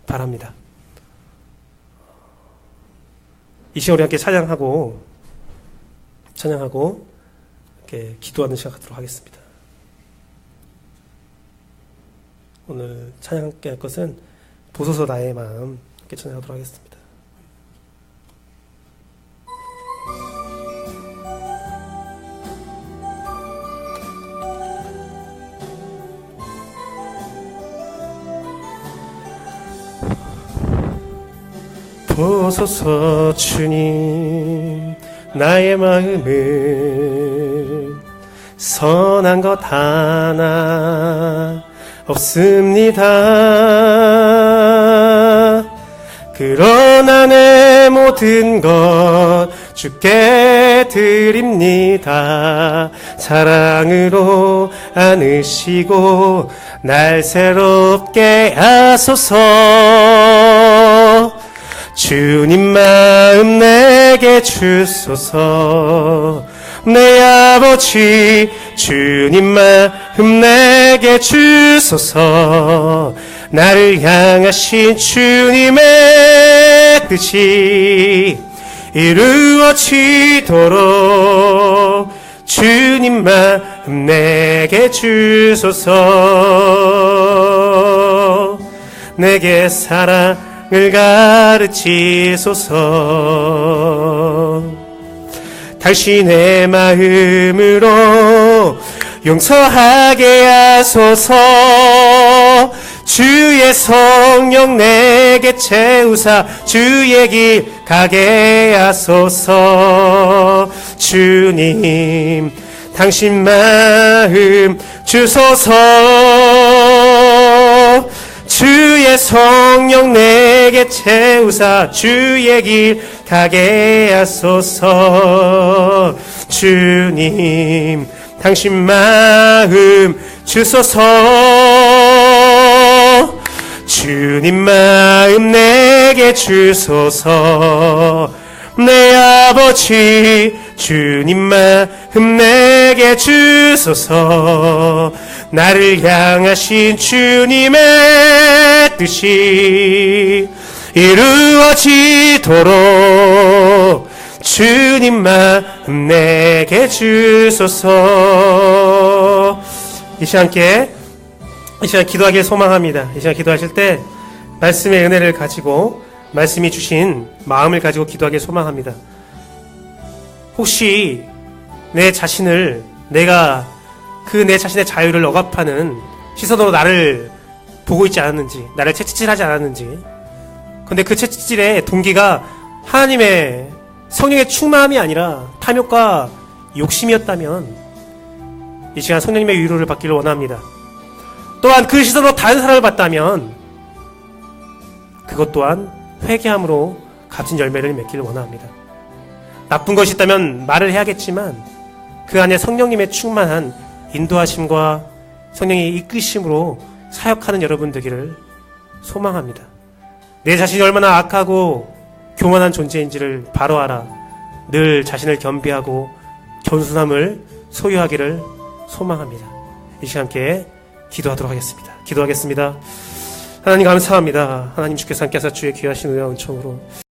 바랍니다. 이 시간 우리 함께 찬양하고 이렇게 기도하는 시간 갖도록 하겠습니다. 오늘 찬양 함께 할 것은 보소서 나의 마음 함께 찬양하도록 하겠습니다. 보소서 주님 나의 마음을 선한 것 하나 없습니다. 그러나 내 모든 것 주께 드립니다. 사랑으로 안으시고 날 새롭게 하소서. 주님 마음 내게 주소서. 내 아버지 주님 마음 내게 주소서. 나를 향하신 주님의 뜻이 이루어지도록 주님 마음 내게 주소서. 내게 사랑을 가르치소서. 당신의 마음으로 용서하게 하소서. 주의 성령 내게 채우사 주의 길 가게 하소서. 주님 당신 마음 주소서. 주의 성령 내게 채우사 주의 길 가게 하소서. 주님 당신 마음 주소서. 주님 마음 내게 주소서. 내 아버지 주님 마음 내게 주소서. 나를 향하신 주님의 뜻이 이루어지도록 주님 마음 내게 주소서. 이 시간 기도하길 소망합니다. 이 시간 기도하실 때 말씀의 은혜를 가지고 말씀이 주신 마음을 가지고 기도하길 소망합니다. 혹시 내 자신을 내가 내 자신의 자유를 억압하는 시선으로 나를 보고 있지 않았는지, 나를 채찍질하지 않았는지, 근데 그 채찍질의 동기가 하나님의 성령의 충만함이 아니라 탐욕과 욕심이었다면 이 시간 성령님의 위로를 받기를 원합니다. 또한 그 시선으로 다른 사람을 봤다면 그것 또한 회개함으로 값진 열매를 맺기를 원합니다. 나쁜 것이 있다면 말을 해야겠지만 그 안에 성령님의 충만한 인도하심과 성령의 이끄심으로 사역하는 여러분 되기를 소망합니다. 내 자신이 얼마나 악하고 교만한 존재인지를 바로 알아 늘 자신을 겸비하고 겸손함을 소유하기를 소망합니다. 이 시간 함께 기도하도록 하겠습니다. 기도하겠습니다. 하나님 감사합니다. 하나님 주께서 함께하사 주의 귀하신 은혜와 은총으로